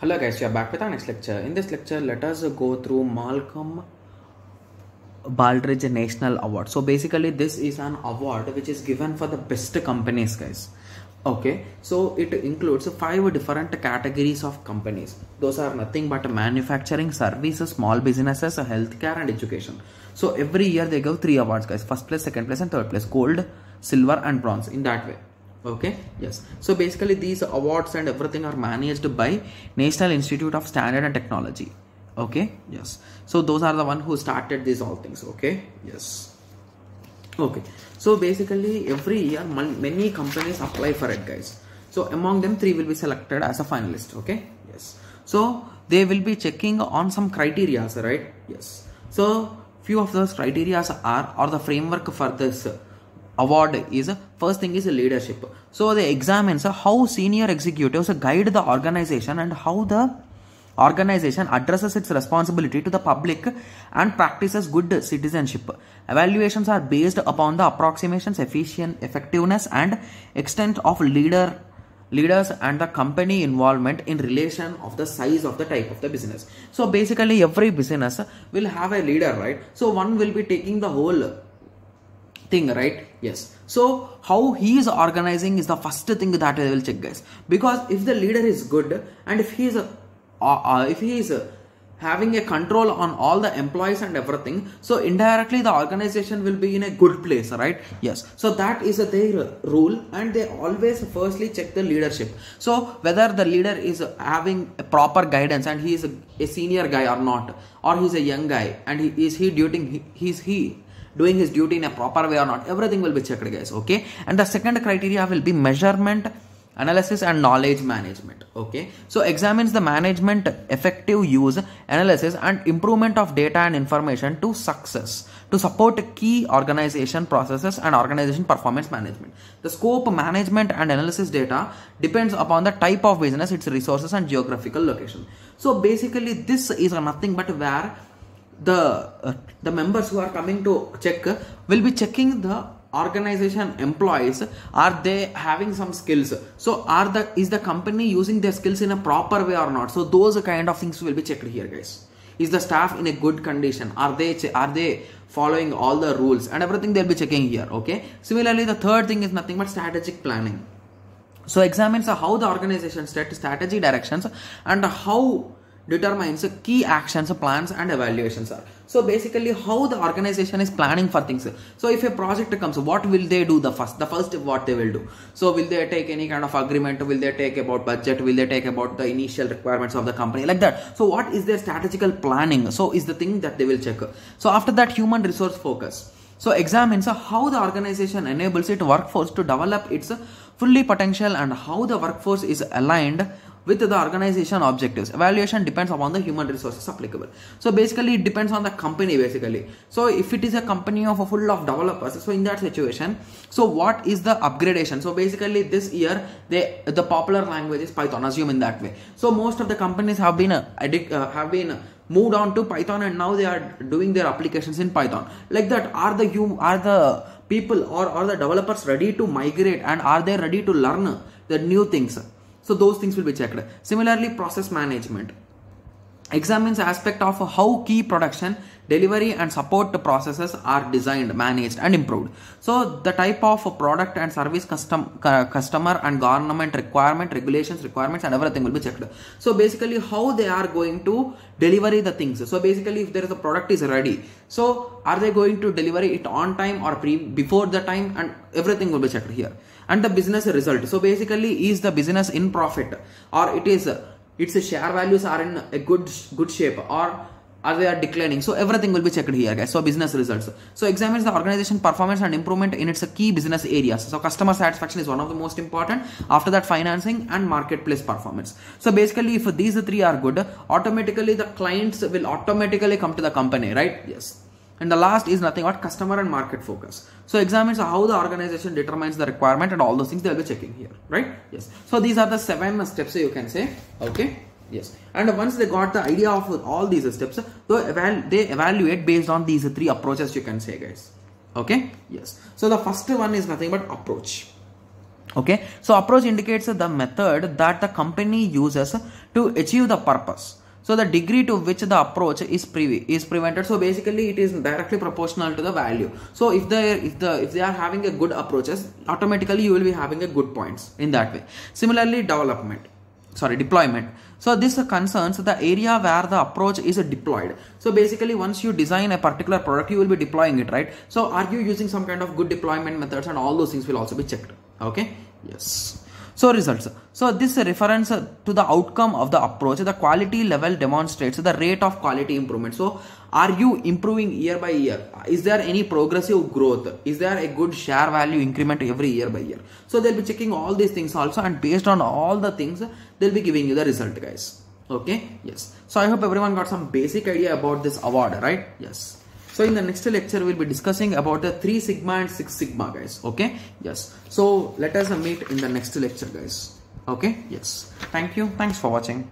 Hello guys, we are back with our next lecture. In this lecture, let us go through Malcolm Baldrige National Award. So basically this is an award which is given for the best companies, guys. Okay, so it includes 5 different categories of companies. Those are nothing but manufacturing, services, small businesses, healthcare and education. So every year they give 3 awards, guys. First place, second place and third place. Gold, silver and bronze, in that way. Okay, yes. So basically these awards and everything are managed by National Institute of Standard and Technology. Okay, yes. So those are the one who started these all things. Okay, yes. Okay, so basically every year many companies apply for it, guys. So among them 3 will be selected as a finalist. Okay, yes. So they will be checking on some criteria, right? Yes. So few of those criteria are, or the framework for this award is, first thing is leadership. So they examine how senior executives guide the organization and how the organization addresses its responsibility to the public and practices good citizenship. Evaluations are based upon the approximations, effectiveness and extent of leaders and the company involvement in relation of the size of the type of the business. So basically every business will have a leader, right? So one will be taking the whole thing, right? Yes. So how he is organizing is the first thing that they will check, guys. Because if the leader is good and if he is having a control on all the employees and everything, so indirectly the organization will be in a good place, right? Yes. So that is their rule, and they always firstly check the leadership. So whether the leader is having a proper guidance and he is a senior guy or not, or he's a young guy and is he doing his duty in a proper way or not, everything will be checked, guys. Okay, and the second criteria will be measurement, analysis and knowledge management. Okay, so examines the management, effective use, analysis and improvement of data and information to success to support key organization processes and organization performance management. The scope, management and analysis data depends upon the type of business, its resources and geographical location. So basically this is nothing but where the members who are coming to check will be checking the organization employees. Are they having some skills? So is the company using their skills in a proper way or not? So those kind of things will be checked here, guys. Is the staff in a good condition? Are they following all the rules and everything? They'll be checking here. Okay, similarly the third thing is nothing but strategic planning. So examines how the organization set strategy directions and how determines key actions, plans and evaluations are. So basically how the organization is planning for things. So if a project comes, what will they do the first what they will do? So will they take any kind of agreement? Will they take about budget? Will they take about the initial requirements of the company, like that? So what is their strategical planning? So is the thing that they will check. So after that, human resource focus. So examines how the organization enables its workforce to develop its fully potential and how the workforce is aligned with the organization objectives. Evaluation depends upon the human resources applicable. So basically it depends on the company basically. So if it is a company of full of developers, so in that situation, so what is the upgradation? So basically this year the popular language is Python, assume in that way. So most of the companies have been moved on to Python and now they are doing their applications in Python. Like that, are the people or the developers ready to migrate, and are they ready to learn the new things? So those things will be checked. Similarly, process management examines aspect of how key production, delivery and support processes are designed, managed and improved. So the type of product and service, customer and government regulations requirements and everything will be checked. So basically how they are going to deliver the things. So basically if there is a product is ready, so are they going to deliver it on time or before the time, and everything will be checked here. And the business result. So basically is the business in profit, or its share values are in a good shape, or are they declining? So everything will be checked here, guys. So business results. So examines the organization performance and improvement in its key business areas. So customer satisfaction is one of the most important. After that, financing and marketplace performance. So basically if these 3 are good, automatically the clients will automatically come to the company, right? Yes. And the last is nothing but customer and market focus. So examines how the organization determines the requirement and all those things they will be checking here, right? Yes. So these are the 7 steps you can say. Okay. Yes. And once they got the idea of all these steps, so they evaluate based on these 3 approaches, you can say, guys. Okay. Yes. So the first one is nothing but approach. Okay, so approach indicates the method that the company uses to achieve the purpose. So the degree to which the approach is prevented. So basically, it is directly proportional to the value. So if they are having a good approaches, automatically you will be having a good points in that way. Similarly, deployment. So this concerns the area where the approach is deployed. So basically, once you design a particular product, you will be deploying it, right? So are you using some kind of good deployment methods, and all those things will also be checked. Okay, yes. So results. So this reference to the outcome of the approach, the quality level demonstrates the rate of quality improvement. So are you improving year by year? Is there any progressive growth? Is there a good share value increment every year by year? So they'll be checking all these things also, and based on all the things, they'll be giving you the result, guys. Okay, yes. So I hope everyone got some basic idea about this award, right? Yes. So in the next lecture, we'll be discussing about the 3 Sigma and 6 Sigma, guys. Okay, yes. So let us meet in the next lecture, guys. Okay, yes. Thank you. Thanks for watching.